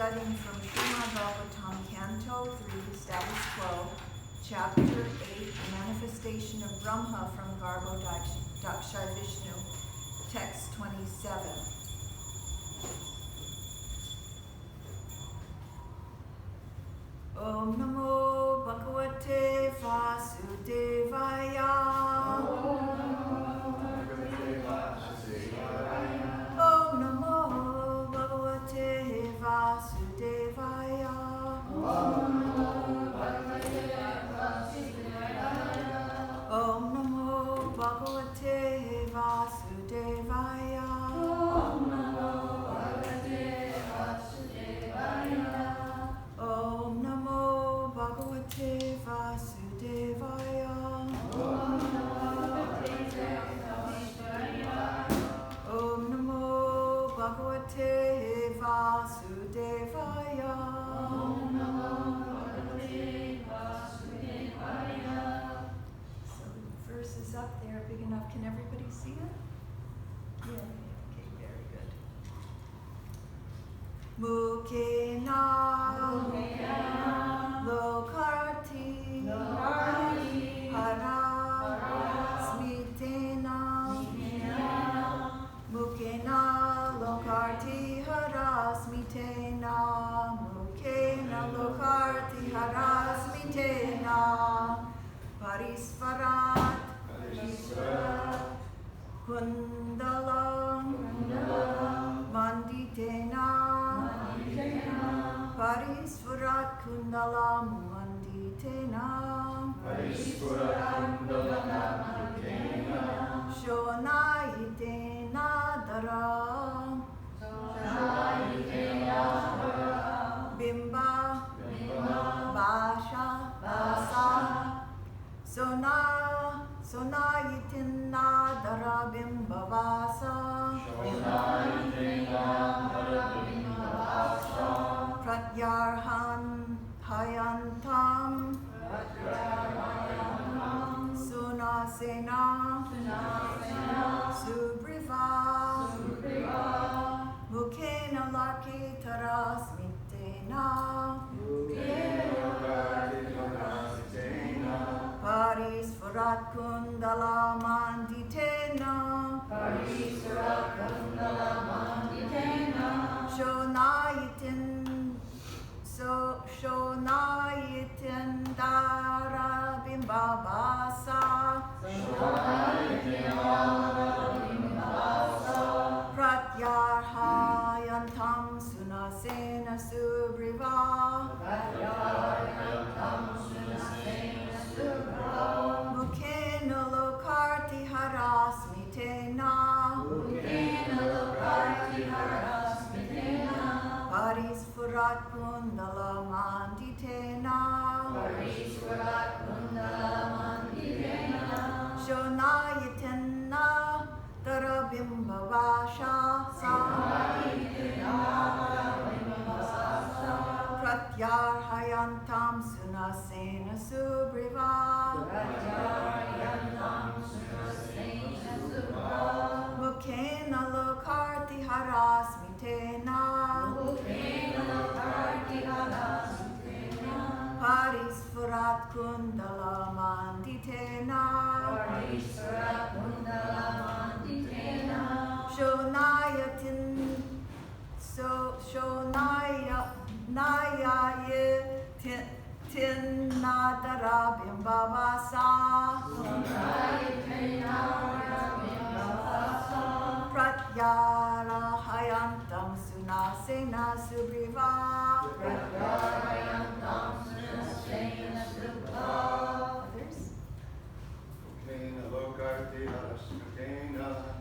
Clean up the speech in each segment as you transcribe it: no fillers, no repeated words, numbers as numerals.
studying from Srimad Bhagawatam, Canto 3, Status Quo, Chapter 8, The Manifestation of Brahma from Garbo Daksha Vishnu, Text 27. Om Namo Bhagavate Vasudevaya. Om Namo Bhagavate Vasudevaya. Om Namo Bhagavate Vasudevaya. Om Namo Bhagavate Vasudevaya. Om Namo Bhagavate Vasudevaya. So the verse is up there, big enough. Can everybody see it? Yeah. Okay, very good. Mukena Lokarti Hara Smitena Mukena Lokarti Hara Smitena Mukena Lokarti Hara Smitena Parisvarat Kundalam Manditena Parisvarat Kundalam Manditena Shonayitena Dara Bimba Basha Basa Sonayitina Dara Bimba Basa Pratyarhan Hayantam Sunasena Subriva Mukena Laki Tarasmitena Parisvarat Kundala Manditena Subriva. Others?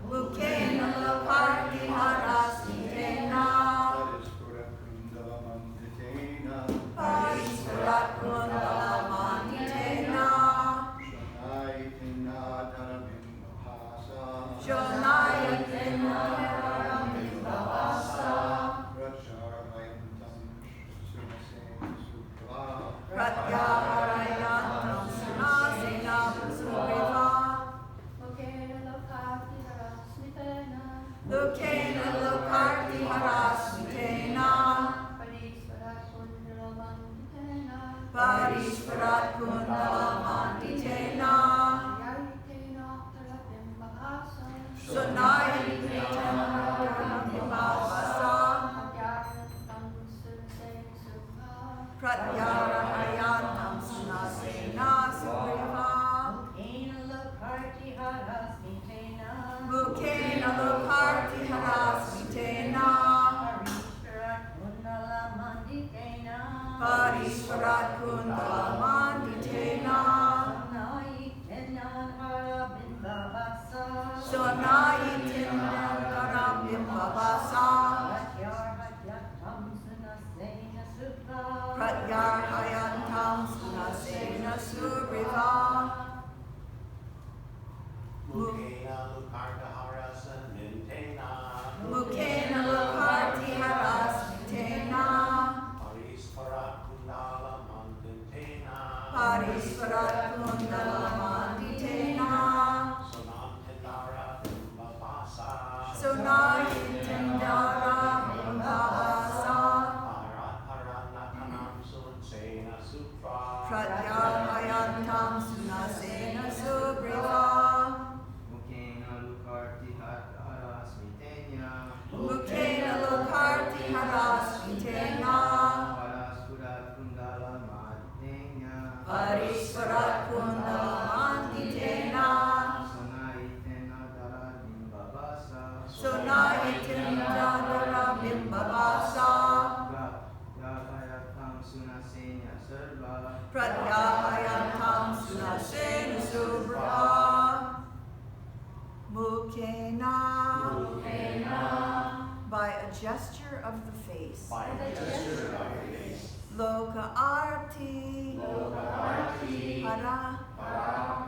Mukena lokarti harasmitena. Parispurat kundala manditena. Jonayatena Bhavasa. Pratyaharayantam sunasinam subriva. Lukena lokarti harasmitena. Parisparat kundala manditena. Sunayatena Bhavasa. Pratyaharayantam sunasena subriva. Mukena lokarti harasmitena. Parisparat kundala manditena. Sonayitena karabhimbhavasa. Pratyarhayantam sunasena subriva. Mukena lokarti harasmitena. Parisparat kundala manditena. Sonayitendara bhavasa. Pratyaharayantam sunasena subriva. Mukena lokarti harasmitena. Parisparat kundala manditena. Sonayitendara bimbhavasa. Pratyaharayantam sunasena subriva. Mukena. By a gesture of the face. Loka arti. Hara.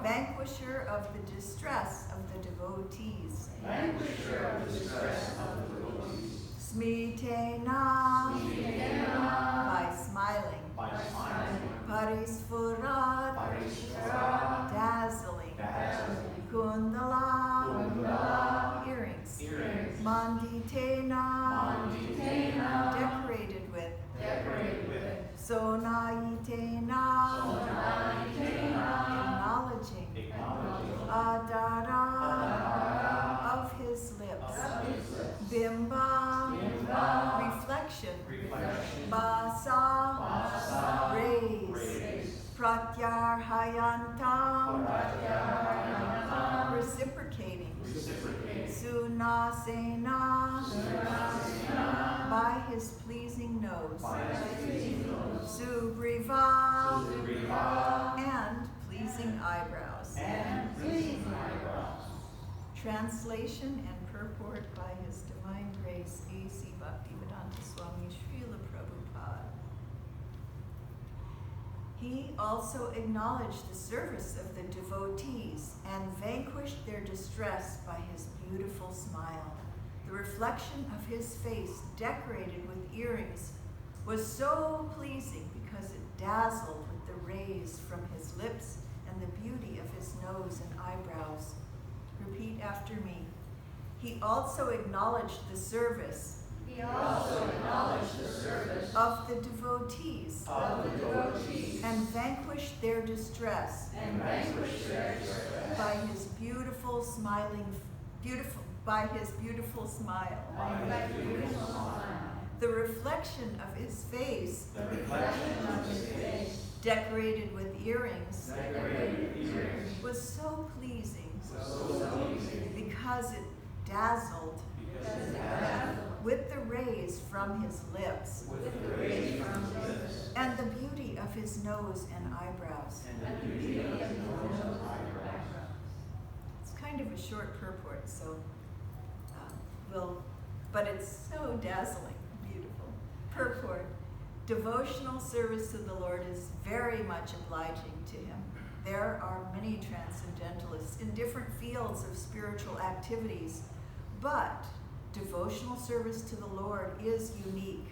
Vanquisher of the distress of the devotees. Smitena. By smiling. Parisfurat. Dazzling. Kundala. Earrings. Manditena. Decorated with. Sonayitena. Acknowledging. Adara. Of his lips. Bimba. Reflection. Basa. Rays. Pratyarhayantam. Reciprocating. Sunasena. By his pleasing nose. Subriva. And pleasing eyebrows. Translation and purport by His Divine Grace A.C. Bhaktivedanta Swami Srila Prabhupada. He also acknowledged the service of the devotees and vanquished their distress by his beautiful smile. The reflection of his face, decorated with earrings, was so pleasing because it dazzled with the rays from his lips and the beauty of his nose and eyebrows. Repeat after me. He also acknowledged the service of the devotees and vanquished their distress by his beautiful smile. The reflection of his face, decorated with earrings, was so pleasing because it dazzled with the rays from his lips, and the beauty of his nose and eyebrows. It's kind of a short purport, so but it's so dazzling, beautiful. Purport. Devotional service to the Lord is very much obliging to him. There are many transcendentalists in different fields of spiritual activities, but devotional service to the Lord is unique.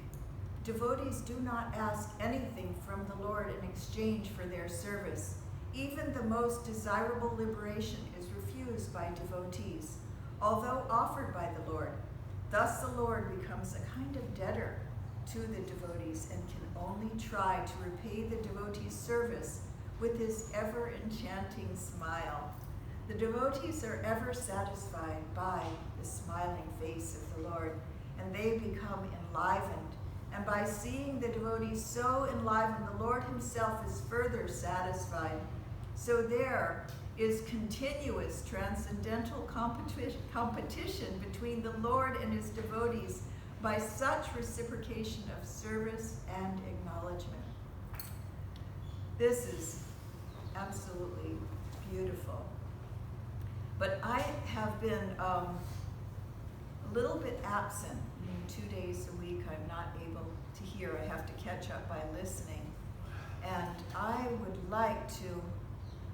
Devotees do not ask anything from the Lord in exchange for their service. Even the most desirable liberation is refused by devotees, although offered by the Lord. Thus the Lord becomes a kind of debtor to the devotees and can only try to repay the devotee's service with his ever-enchanting smile. The devotees are ever satisfied by the smiling face of the Lord, and they become enlivened. And by seeing the devotees so enlivened, the Lord himself is further satisfied. So there is continuous transcendental competition between the Lord and his devotees by such reciprocation of service and acknowledgement. This is absolutely beautiful. But I have been a little bit absent. 2 days a week I'm not able to hear. I have to catch up by listening. And I would like to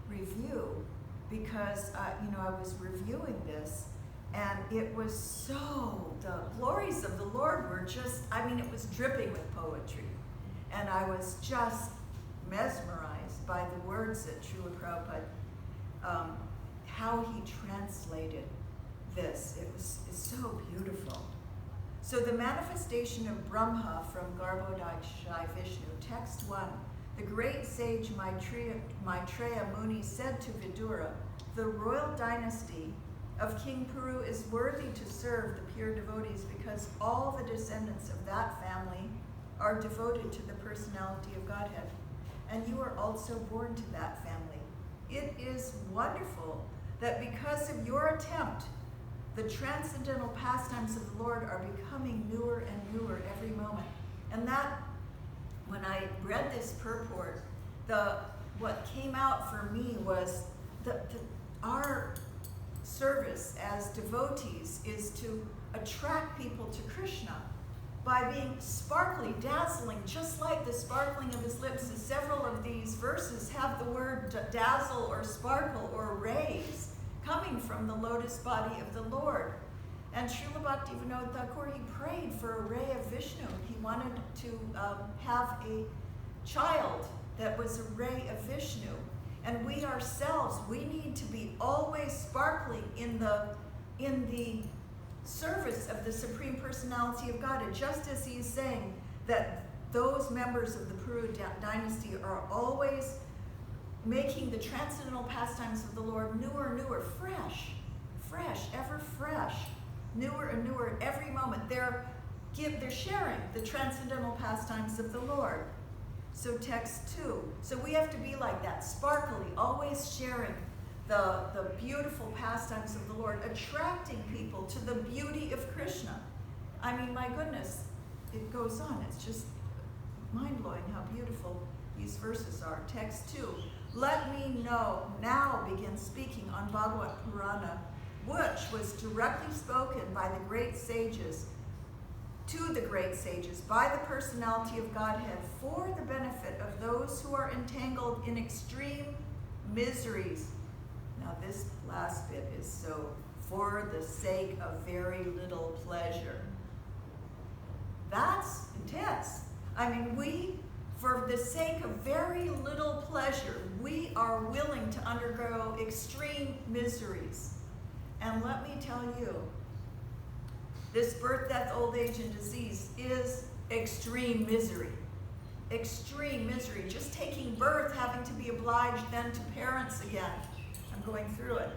review because, I was reviewing this and it was so, the glories of the Lord were just, it was dripping with poetry. And I was just mesmerized by the words that Srila Prabhupada, how he translated this. It's so beautiful. So the manifestation of Brahma from Garbhodakshai Vishnu, text 1. The great sage Maitreya Muni said to Vidura, the royal dynasty of King Puru is worthy to serve the pure devotees because all the descendants of that family are devoted to the personality of Godhead. And you are also born to that family. It is wonderful that because of your attempt, the transcendental pastimes of the Lord are becoming newer and newer every moment. And that, when I read this purport, what came out for me was our service as devotees is to attract people to Krishna by being sparkly, dazzling, just like the sparkling of his lips. And several of these verses have the word dazzle or sparkle or rays coming from the lotus body of the Lord. And Srila Bhaktivinoda Thakur, he prayed for a ray of Vishnu. He wanted to have a child that was a ray of Vishnu. And we ourselves, we need to be always sparkling in the service of the Supreme Personality of God. And just as he is saying that those members of the Puru dynasty are always making the transcendental pastimes of the Lord newer and newer, fresh, ever fresh, newer and newer every moment. They're sharing the transcendental pastimes of the Lord. So text 2. So we have to be like that, sparkly, always sharing the beautiful pastimes of the Lord, attracting people to the beauty of Krishna. My goodness, it goes on. It's just mind-blowing how beautiful these verses are. Text 2. Let me now begin speaking on Bhagavat Purana, which was directly spoken by the great sages, to the great sages, by the personality of Godhead, for the benefit of those who are entangled in extreme miseries. Now this last bit is so, for the sake of very little pleasure. That's intense. For the sake of very little pleasure, we are willing to undergo extreme miseries. And let me tell you, this birth, death, old age, and disease is extreme misery. Extreme misery. Just taking birth, having to be obliged then to parents again. I'm going through it.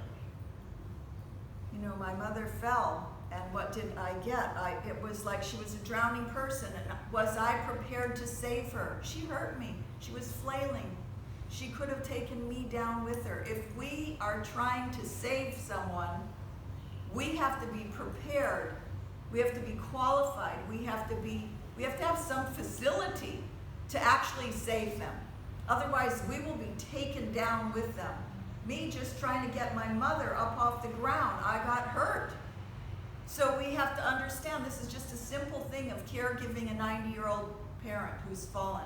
My mother fell, and what did I get? It was like she was a drowning person, and was I prepared to save her? She hurt me. She was flailing. She could have taken me down with her. If we are trying to save someone, we have to be prepared We have to be qualified. We have to have some facility to actually save them. Otherwise, we will be taken down with them. Me just trying to get my mother up off the ground, I got hurt. So we have to understand this is just a simple thing of caregiving a 90-year-old parent who's fallen.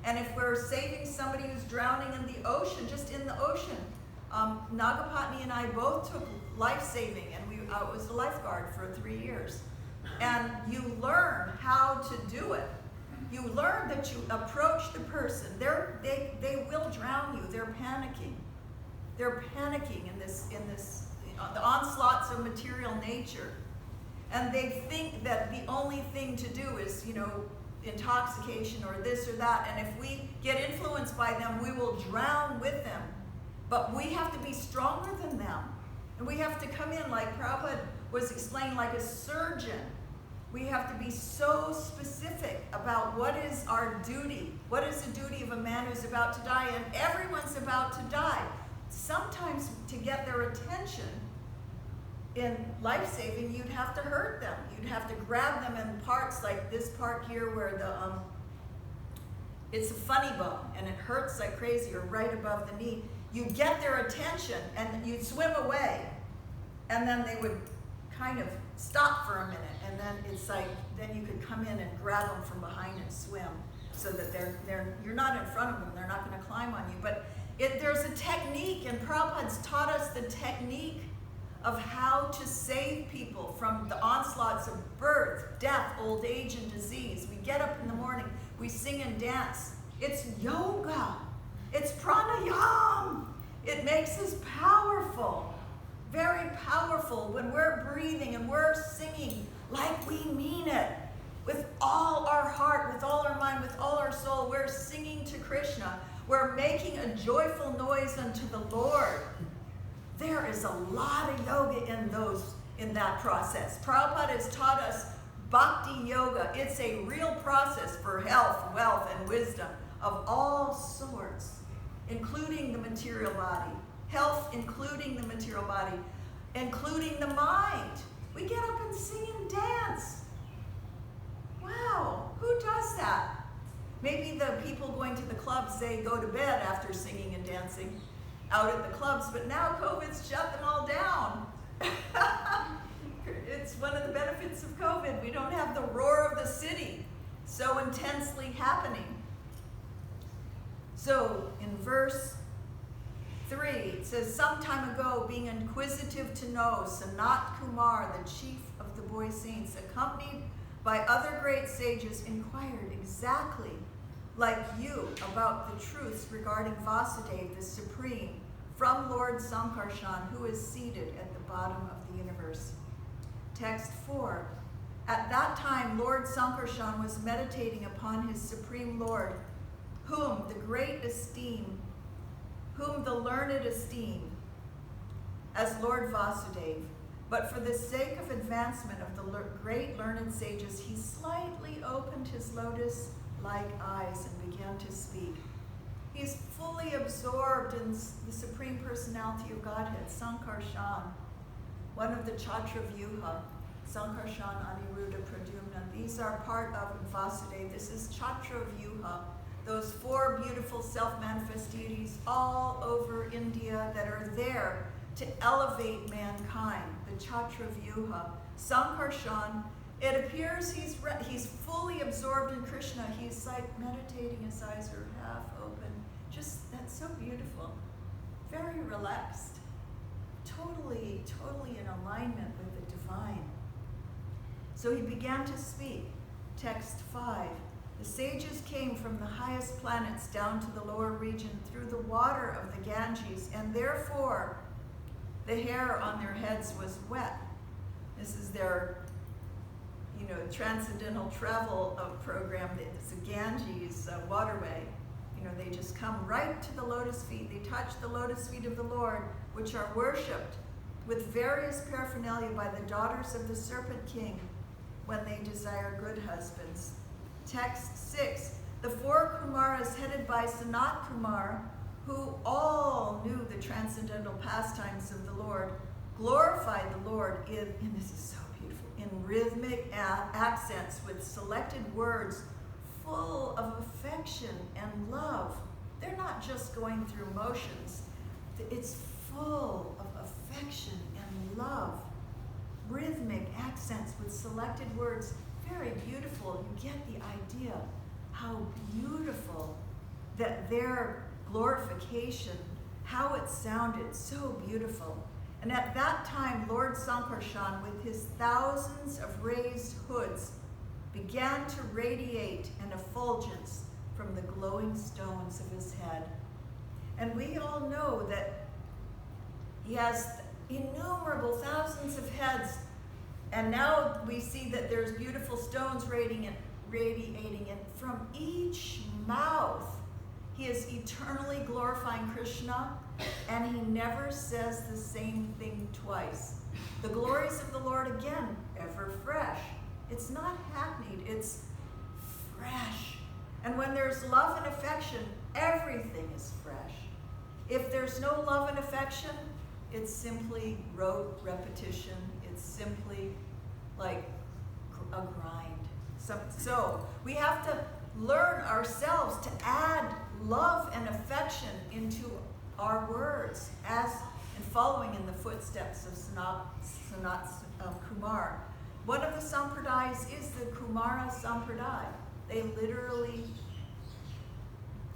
And if we're saving somebody who's drowning in the ocean, just in the ocean, Nagapatni and I both took life-saving, and I was a lifeguard for 3 years. And you learn how to do it. You learn that you approach the person. They will drown you. They're panicking. They're panicking in this the onslaughts of material nature. And they think that the only thing to do is, intoxication or this or that. And if we get influenced by them, we will drown with them. But we have to be stronger than them. And we have to come in, like Prabhupada was explaining, like a surgeon. We have to be so specific about what is our duty. What is the duty of a man who's about to die? And everyone's about to die. Sometimes to get their attention in life-saving, you'd have to hurt them. You'd have to grab them in parts like this part here where it's a funny bone and it hurts like crazy, or right above the knee. You get their attention and you'd swim away, and then they would kind of stop for a minute, and then it's like, then you could come in and grab them from behind and swim, so that you're not in front of them, they're not going to climb on you. But there's a technique, and Prabhupada's taught us the technique of how to save people from the onslaughts of birth, death, old age, and disease. We get up in the morning, we sing and dance. It's yoga. It's pranayam. It makes us powerful, very powerful, when we're breathing and we're singing like we mean it, with all our heart, with all our mind, with all our soul. We're singing to Krishna. We're making a joyful noise unto the Lord. There is a lot of yoga in that process. Prabhupada has taught us bhakti yoga. It's a real process for health, wealth, and wisdom of all sorts, including the material body. Health, including the material body, including the mind. We get up and sing and dance. Wow, who does that? Maybe the people going to the clubs, they go to bed after singing and dancing out at the clubs, but now COVID's shut them all down. It's one of the benefits of COVID. We don't have the roar of the city so intensely happening. So in verse 3, it says, some time ago, being inquisitive to know, Sanat Kumar, the chief of the boy saints, accompanied by other great sages, inquired exactly like you about the truths regarding Vasudeva, the Supreme, from Lord Sankarshan, who is seated at the bottom of the universe. Text 4. At that time, Lord Sankarshan was meditating upon his Supreme Lord, whom the learned esteem as Lord Vasudeva. But for the sake of advancement of the great learned sages, he slightly opened his lotus-like eyes and began to speak. He is fully absorbed in the Supreme Personality of Godhead, Sankarshan, one of the Chatra Vyuha, Sankarshan, Aniruddha, Pradyumna. These are part of Vasudeva. This is Chatra Vyuha, those 4 beautiful self-manifest deities all over India that are there to elevate mankind, the Chatra Vyuha. Sankarshan, it appears he's fully absorbed in Krishna. He's like meditating, his eyes are half open. Just, that's so beautiful. Very relaxed. Totally in alignment with the divine. So he began to speak. Text 5. The sages came from the highest planets down to the lower region through the water of the Ganges, and therefore the hair on their heads was wet. This is their, transcendental travel program. It's a Ganges waterway. They just come right to the lotus feet. They touch the lotus feet of the Lord, which are worshipped with various paraphernalia by the daughters of the Serpent King when they desire good husbands. Text 6. The 4 Kumaras headed by Sanat Kumar, who all knew the transcendental pastimes of the Lord, glorified the Lord and this is so beautiful, in rhythmic accents with selected words full of affection and love. They're not just going through motions. It's full of affection and love. Rhythmic accents with selected words. Very beautiful. You get the idea how beautiful that their glorification, how it sounded, so beautiful. And at that time, Lord Sankarshan, with his thousands of raised hoods, began to radiate an effulgence from the glowing stones of his head. And we all know that he has innumerable thousands of heads, and now we see that there's beautiful stones radiating and from each mouth. He is eternally glorifying Krishna, and he never says the same thing twice. The glories of the Lord, again, ever fresh. It's not hackneyed, it's fresh. And when there's love and affection, everything is fresh. If there's no love and affection, it's simply rote repetition. It's simply like a grind. So we have to learn ourselves to add love and affection into our words, as and following in the footsteps of Sanat Kumar. One of the sampradayas is the Kumara Sampradaya. They literally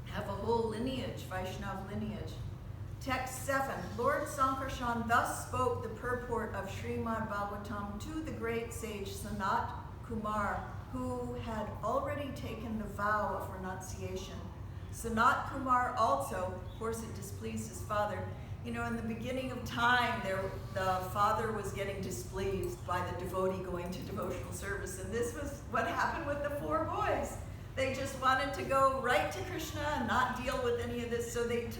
have a whole lineage, Vaishnava lineage. Text 7, Lord Sankarshan thus spoke the purport of Srimad Bhagawatam to the great sage Sanat Kumar, who had already taken the vow of renunciation. Sanat Kumar also, of course it displeased his father. You know, in the beginning of time, the father was getting displeased by the devotee going to devotional service, and this was what happened with the 4 boys. They just wanted to go right to Krishna and not deal with any of this, so they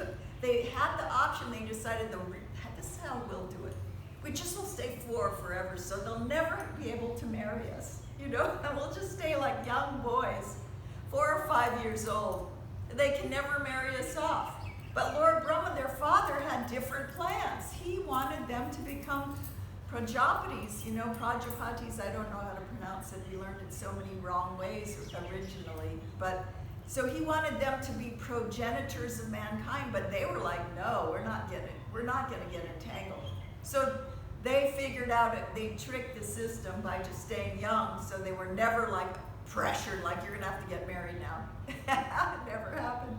had the option. They decided, this is how we'll do it. We just will stay 4 forever, so they'll never be able to marry us, you know, and we'll just stay like young boys, 4 or 5 years old. They can never marry us off. But Lord Brahma, their father, had different plans. He wanted them to become Prajapatis, you know, Prajapatis, I don't know how to pronounce it. We learned it so many wrong ways originally. But so he wanted them to be progenitors of mankind, but they were like, no, we're not gonna get entangled. So they figured out they tricked the system by just staying young, so they were never like pressured, like you're gonna have to get married now. It never happened.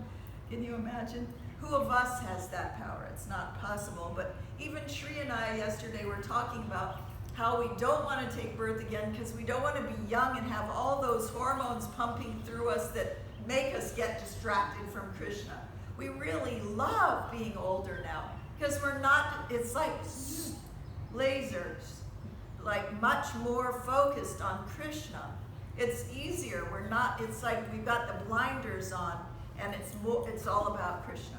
Can you imagine? Who of us has that power? It's not possible. But even Shri and I yesterday were talking about how we don't want to take birth again because we don't want to be young and have all those hormones pumping through us that make us get distracted from Krishna. We really love being older now because we're not, it's like lasers, like much more focused on Krishna. It's easier. It's like we've got the blinders on, and it's all about Krishna.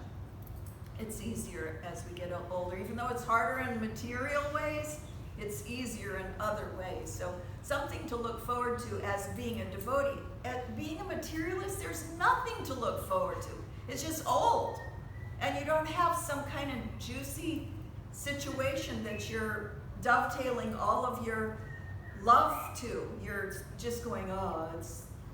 It's easier as we get older. Even though it's harder in material ways, it's easier in other ways. So something to look forward to as being a devotee. Being a materialist, there's nothing to look forward to. It's just old. And you don't have some kind of juicy situation that you're dovetailing all of your love to. You're just going, oh,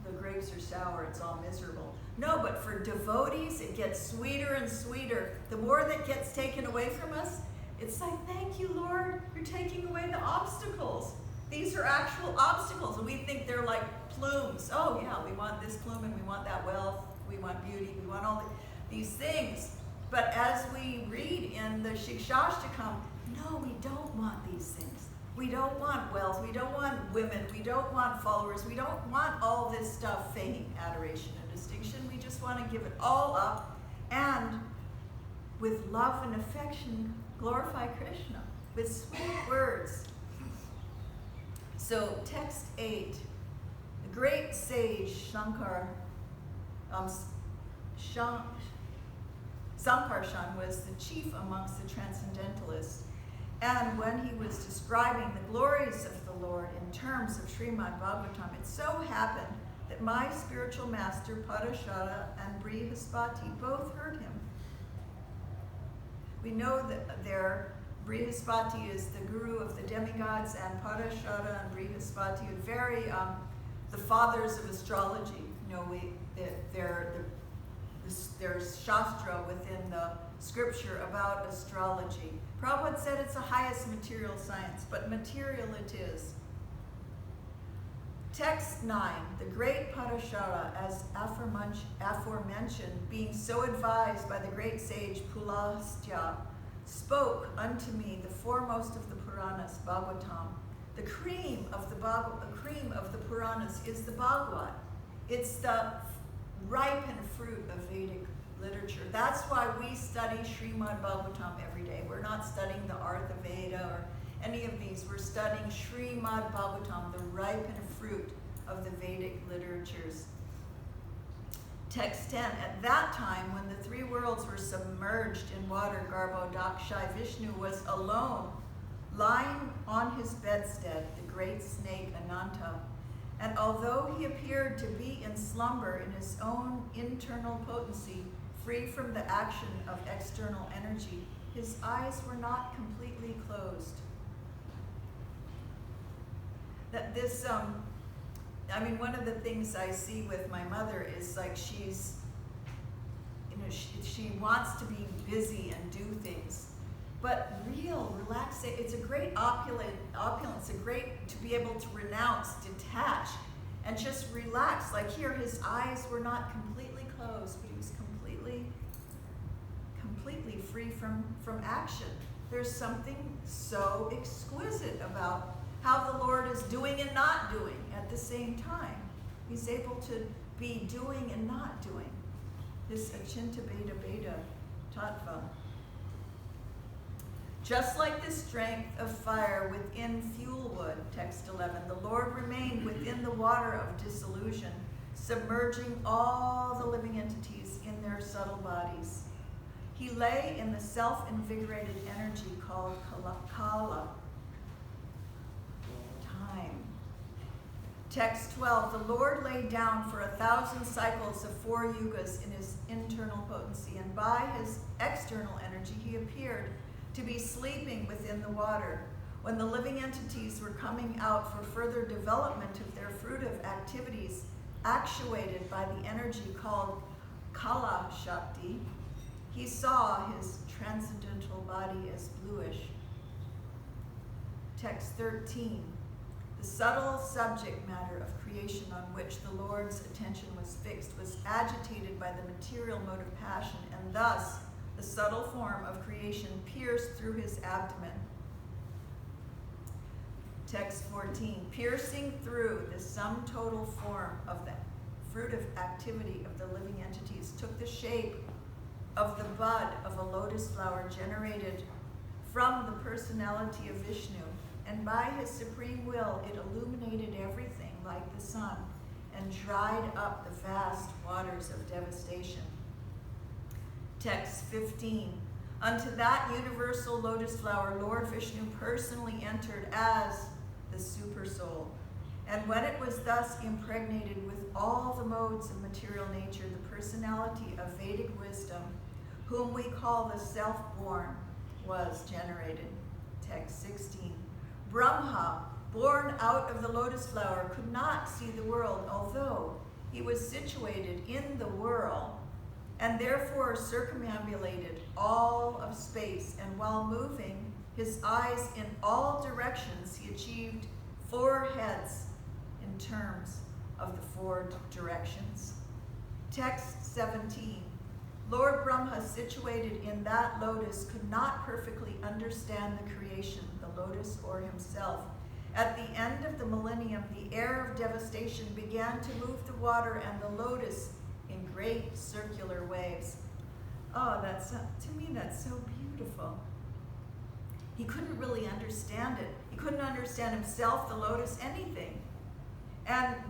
the grapes are sour, it's all miserable. No, but for devotees, it gets sweeter and sweeter. The more that gets taken away from us, it's like, thank you, Lord, you're taking away the obstacles. These are actual obstacles, and we think they're like plumes. Oh yeah, we want this plume, and we want that wealth, we want beauty, we want all these things. But as we read in the Shikshashtakam, no, we don't want these things. We don't want wealth, we don't want women, we don't want followers, we don't want all this stuff, fame, adoration, and distinction. We just want to give it all up and with love and affection glorify Krishna with sweet words. So text 8, the great sage Sankarshan was the chief amongst the Transcendentalists. And when he was describing the glories of the Lord in terms of Srimad Bhagavatam, it so happened that my spiritual master Parashara and Brihaspati both heard him. We know that their Brihaspati is the guru of the demigods, and Parashara and Brihaspati are very, the fathers of astrology. There's Shastra within the scripture about astrology. Prabhupada said it's the highest material science, but material it is. Text 9, the great Parashara, as aforementioned, being so advised by the great sage Pulastya, spoke unto me the foremost of the Puranas, Bhagavatam. The cream of the Puranas is the Bhagavat. It's the ripened fruit of Vedic literature. That's why we study Srimad Bhagavatam every day. We're not studying the Artha Veda or any of these. We're studying Srimad Bhagavatam, the ripened fruit of the Vedic literatures. Text 10, at that time when the three worlds were submerged in water, Garbhodakshai Vishnu was alone, lying on his bedstead, the great snake Ananta. And although he appeared to be in slumber in his own internal potency, free from the action of external energy, his eyes were not completely closed. One of the things I see with my mother is like she wants to be busy and do things, but real relaxation, it's a great opulence, a great to be able to renounce, detach, and just relax. Like here, his eyes were not completely closed, but he was completely free from action. There's something so exquisite about how the Lord is doing and not doing at the same time. He's able to be doing and not doing. This Achinta Beta Beta Tattva. Just like the strength of fire within fuel wood, text 11, the Lord remained within the water of dissolution, submerging all the living entities in their subtle bodies. He lay in the self-invigorated energy called Kala, time. Text 12, the Lord lay down for 1,000 cycles of 4 yugas in his internal potency, and by his external energy he appeared to be sleeping within the water. When the living entities were coming out for further development of their fruitive activities, actuated by the energy called Kala Shakti, he saw his transcendental body as bluish. Text 13. The subtle subject matter of creation on which the Lord's attention was fixed was agitated by the material mode of passion, and thus the subtle form of creation pierced through his abdomen. Text 14. Piercing through the sum total form of the fruitive activity of the living entities took the shape of the bud of a lotus flower generated from the personality of Vishnu, and by his supreme will it illuminated everything like the sun and dried up the vast waters of devastation. Text 15. Unto that universal lotus flower, Lord Vishnu personally entered as the Supersoul. And when it was thus impregnated with all the modes of material nature, the personality of Vedic wisdom, whom we call the self-born, was generated. Text 16. Brahma, born out of the lotus flower, could not see the world, although he was situated in the world, and therefore circumambulated all of space, and while moving his eyes in all directions, he achieved 4 heads in terms of the 4 directions. Text 17. Lord Brahma, situated in that lotus, could not perfectly understand the creation, the lotus or himself. At the end of the millennium, the air of devastation began to move the water and the lotus in great circular waves. Oh, to me, that's so beautiful. He couldn't really understand it. He couldn't understand himself, the lotus, anything.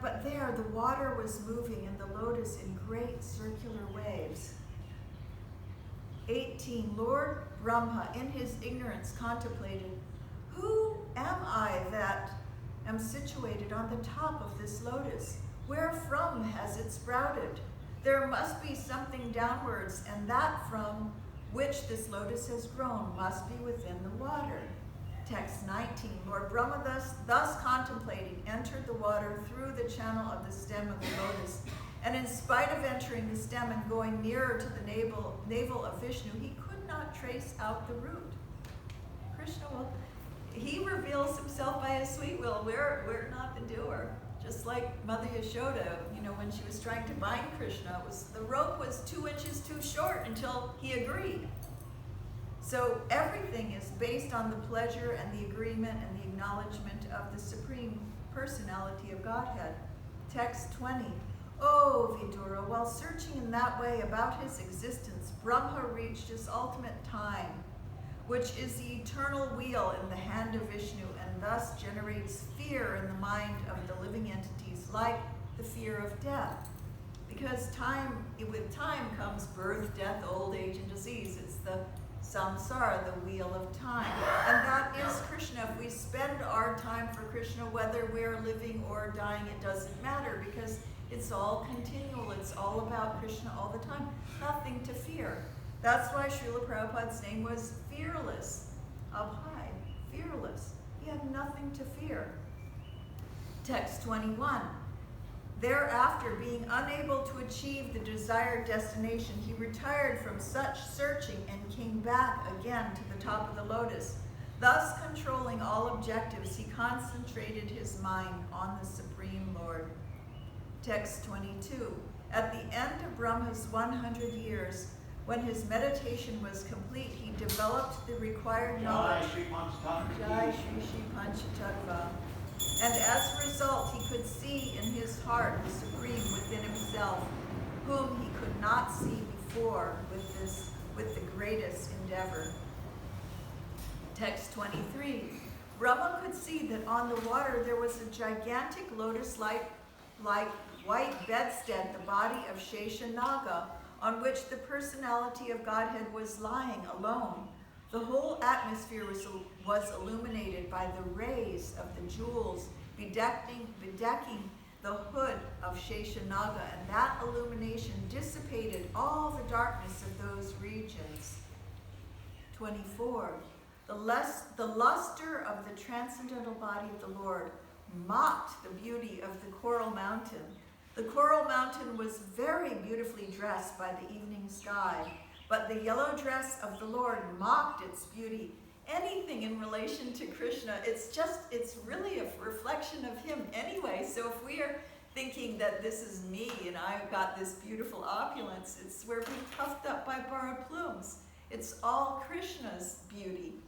But there, the water was moving and the lotus in great circular waves. 18, Lord Brahma, in his ignorance, contemplated, who am I that am situated on the top of this lotus? Wherefrom has it sprouted? There must be something downwards, and that from which this lotus has grown, must be within the water. Text 19, Lord Brahma thus contemplating entered the water through the channel of the stem of the lotus, and in spite of entering the stem and going nearer to the navel of Vishnu, he could not trace out the root. Krishna, well, he reveals himself by his sweet will. We're not the doer. Just like Mother Yashoda, when she was trying to bind Krishna, the rope was 2 inches too short until he agreed. So everything is based on the pleasure and the agreement and the acknowledgement of the Supreme Personality of Godhead. Text 20. Oh, Vidura, while searching in that way about his existence, Brahma reached his ultimate time, which is the eternal wheel in the hand of Vishnu, and thus generates fear in the mind of the living entities, like the fear of death. Because with time comes birth, death, old age, and disease. It's the samsara, the wheel of time. And that is Krishna. If we spend our time for Krishna, whether we're living or dying, it doesn't matter, because it's all continual. It's all about Krishna all the time. Nothing to fear. That's why Srila Prabhupada's name was Fearless, up high, fearless. He had nothing to fear. Text 21. Thereafter, being unable to achieve the desired destination, he retired from such searching and came back again to the top of the lotus. Thus, controlling all objectives, he concentrated his mind on the Supreme Lord. Text 22. At the end of Brahma's 100 years, when his meditation was complete, he developed the required knowledge. Jai Shri Shri Panchatattva. And as a result, he could see in his heart the Supreme within himself, whom he could not see before with the greatest endeavor. Text 23. Brahma could see that on the water there was a gigantic lotus-like white bedstead, the body of Sheshanaga, on which the personality of Godhead was lying alone. The whole atmosphere was illuminated by the rays of the jewels bedecking the hood of Sheshanaga, and that illumination dissipated all the darkness of those regions. 24. The luster of the transcendental body of the Lord mocked the beauty of the coral mountain. The coral mountain was very beautifully dressed by the evening sky, but the yellow dress of the Lord mocked its beauty. Anything in relation to Krishna, it's really a reflection of him anyway. So if we are thinking that this is me and I've got this beautiful opulence, we're being puffed up by borrowed plumes. It's all Krishna's beauty.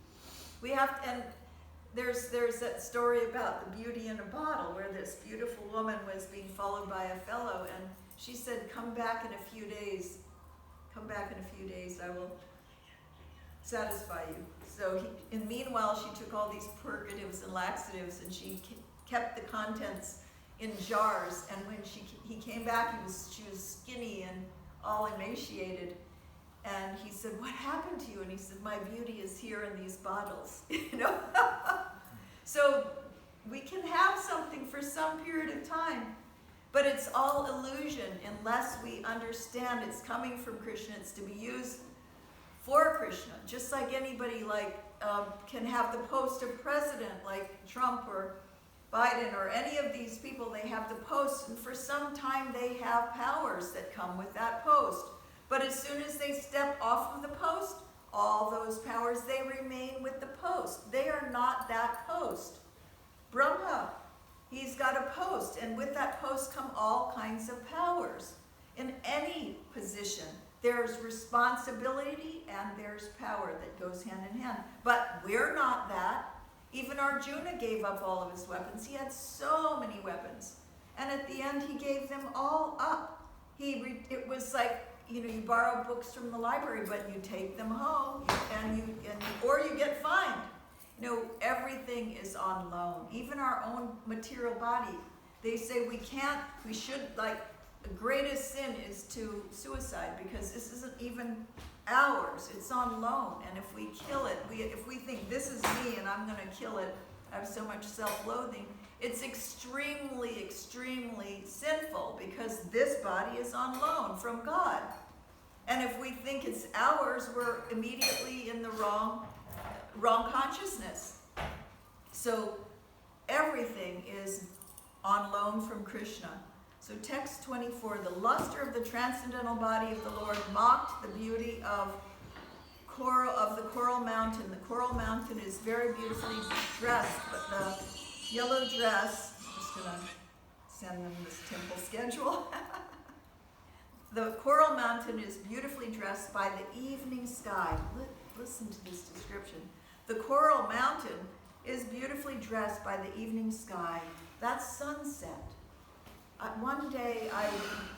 And there's that story about the beauty in a bottle, where this beautiful woman was being followed by a fellow, and she said, come back in a few days, I will satisfy you. So meanwhile, she took all these purgatives and laxatives, and she kept the contents in jars, and when he came back, she was skinny and all emaciated. And he said, what happened to you? And he said, my beauty is here in these bottles. So we can have something for some period of time, but it's all illusion unless we understand it's coming from Krishna. It's to be used for Krishna. Just like anybody can have the post of president, like Trump or Biden or any of these people. They have the post, and for some time they have powers that come with that post. But as soon as they step off of the post, all those powers, they remain with the post. They are not that post. Brahma, he's got a post, and with that post come all kinds of powers. In any position, there's responsibility and there's power that goes hand in hand. But we're not that. Even Arjuna gave up all of his weapons. He had so many weapons. And at the end, he gave them all up. It was like, you borrow books from the library, but you take them home, or you get fined. Everything is on loan. Even our own material body. They say the greatest sin is to suicide, because this isn't even ours. It's on loan. And if we kill it, if we think this is me and I'm going to kill it, I have so much self-loathing, it's extremely, extremely sinful, because this body is on loan from God. And if we think it's ours, we're immediately in the wrong consciousness. So everything is on loan from Krishna. So text 24, the luster of the transcendental body of the Lord mocked the beauty of the coral mountain. The coral mountain is very beautifully dressed, but the yellow dress, I'm just going to send them this temple schedule. The coral mountain is beautifully dressed by the evening sky. Listen to this description. The coral mountain is beautifully dressed by the evening sky. That's sunset. One day I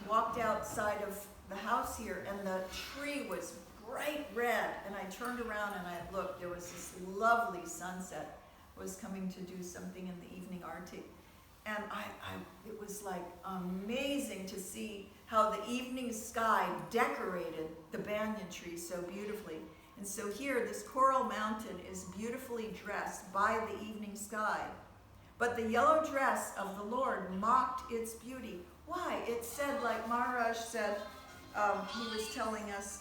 walked outside of the house here and the tree was bright red, and I turned around and I looked. There was this lovely sunset. I was coming to do something in the evening arti, and it was like amazing to see how the evening sky decorated the banyan tree so beautifully. And so here, this coral mountain is beautifully dressed by the evening sky. But the yellow dress of the Lord mocked its beauty. Why? It said, like Maharaj said, he was telling us,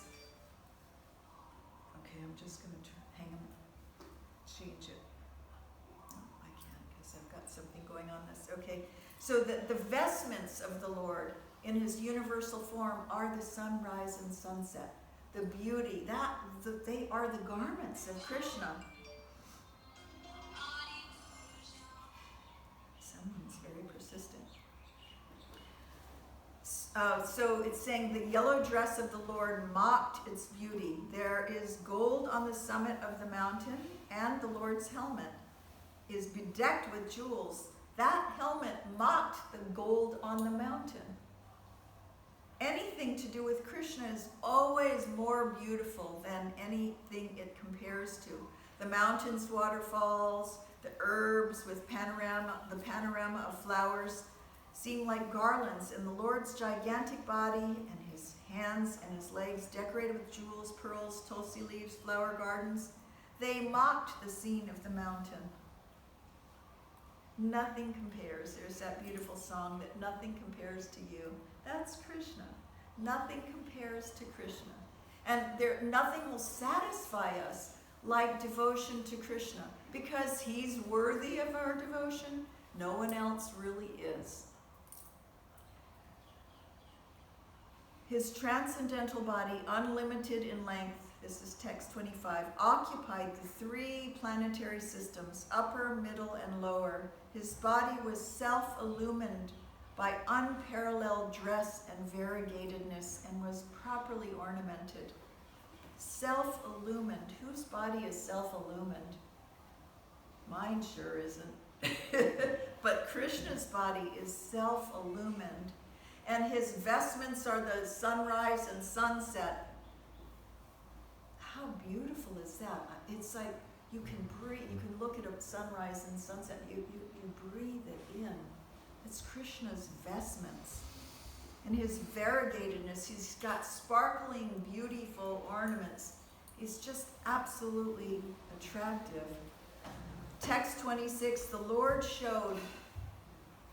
okay, I'm just going to hang him, change it. No, I can't because I've got something going on this. Okay, so the vestments of the Lord in his universal form are the sunrise and sunset. The beauty, they are the garments of Krishna. Someone's very persistent. So it's saying the yellow dress of the Lord mocked its beauty. There is gold on the summit of the mountain, and the Lord's helmet is bedecked with jewels. That helmet mocked the gold on the mountain. Anything to do with Krishna is always more beautiful than anything it compares to. The mountains, waterfalls, the herbs with the panorama of flowers seem like garlands, and the Lord's gigantic body and his hands and his legs decorated with jewels, pearls, tulsi leaves, flower gardens. They mocked the scene of the mountain. Nothing compares. There's that beautiful song that nothing compares to you. That's Krishna. Nothing compares to Krishna. And nothing will satisfy us like devotion to Krishna, because he's worthy of our devotion. No one else really is. His transcendental body, unlimited in length, this is text 25, occupied the three planetary systems, upper, middle, and lower. His body was self-illumined by unparalleled dress and variegatedness, and was properly ornamented. Self-illumined. Whose body is self-illumined? Mine sure isn't. But Krishna's body is self-illumined, and his vestments are the sunrise and sunset. How beautiful is that? It's like you can breathe, you can look at a sunrise and sunset, you breathe it in. It's Krishna's vestments. And his variegatedness, he's got sparkling, beautiful ornaments. He's just absolutely attractive. Text 26, the Lord showed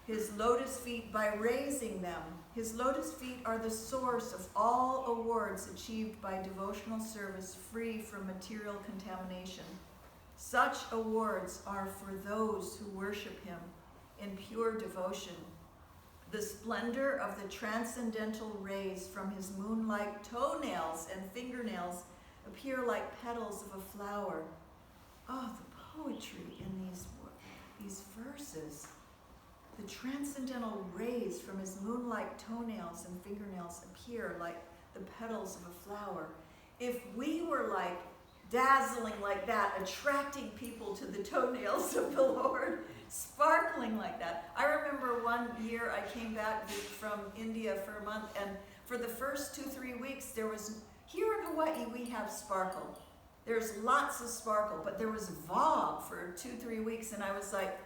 his lotus feet by raising them. His lotus feet are the source of all awards achieved by devotional service free from material contamination. Such awards are for those who worship him in pure devotion. The splendor of the transcendental rays from his moon-like toenails and fingernails appear like petals of a flower. Oh, the poetry in these verses. The transcendental rays from his moon-like toenails and fingernails appear like the petals of a flower. If we were like dazzling like that, attracting people to the toenails of the Lord, sparkling like that. I remember one year I came back from India for a month, and for the first 2-3 weeks here in Hawaii we have sparkle. There's lots of sparkle, but there was fog for 2-3 weeks, and I was like,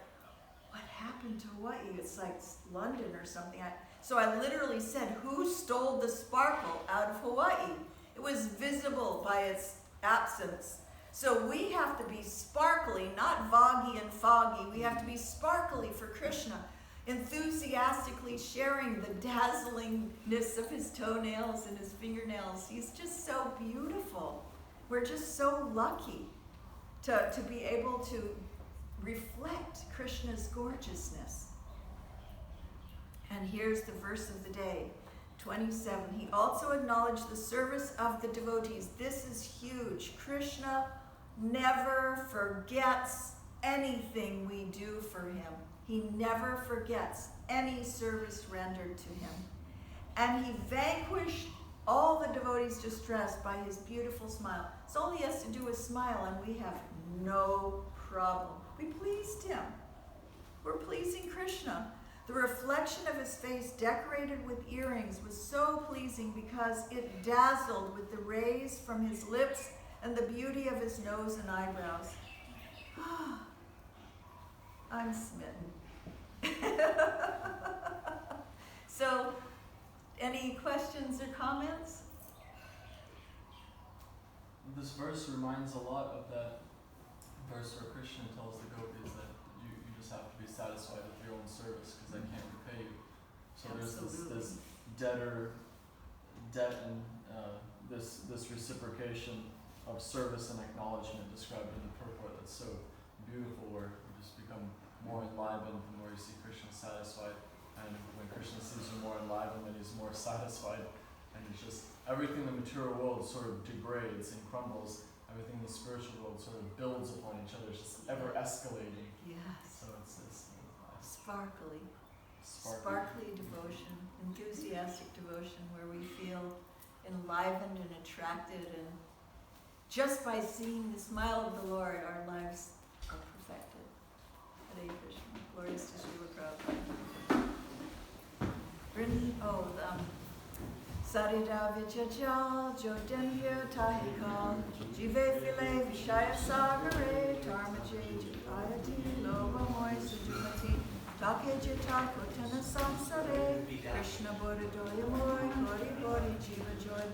what happened to Hawaii? It's like London or something. So I literally said, who stole the sparkle out of Hawaii? It was visible by its absence. So we have to be sparkly, not foggy and foggy. We have to be sparkly for Krishna. enthusiastically sharing the dazzlingness of his toenails and his fingernails. He's just so beautiful. We're just so lucky to be able to reflect Krishna's gorgeousness. And here's the verse of the day, 27. He also acknowledged the service of the devotees. This is huge. Krishna never forgets anything we do for him. He never forgets any service rendered to him. And he vanquished all the devotees' distress by his beautiful smile. It's all he has to do is smile, and we have no problem. We pleased him. We're pleasing Krishna. The reflection of his face, decorated with earrings, was so pleasing because it dazzled with the rays from his lips and the beauty of his nose and eyebrows. I'm smitten. So, any questions or comments? This verse reminds a lot of that verse where Krishna tells the gopis that you just have to be satisfied with your own service because I can't repay you. So Absolutely. There's this debt and this reciprocation of service and acknowledgement described in the purport that's so beautiful, where you just become more enlivened the more you see Krishna satisfied, and when Krishna sees you more enlivened, then he's more satisfied, and it's just everything in the material world sort of degrades and crumbles. Everything in the spiritual world sort of builds upon each other. It's just ever escalating. Yes. So it's Sparkly devotion, enthusiastic devotion, where we feel enlivened and attracted, and just by seeing the smile of the Lord, our lives are perfected. Hare Krishna. Glorious to Srila Prabhupada. Sarida Vichachal, Jodenvya Tahikal, Jive File Vishaya Sagare, Tarmaje Jipayati, Loba Moy Sujumati, Take Jita Kotana Samsare, Krishna Bodha Doya Moy, Gori Gori Jiva Joy.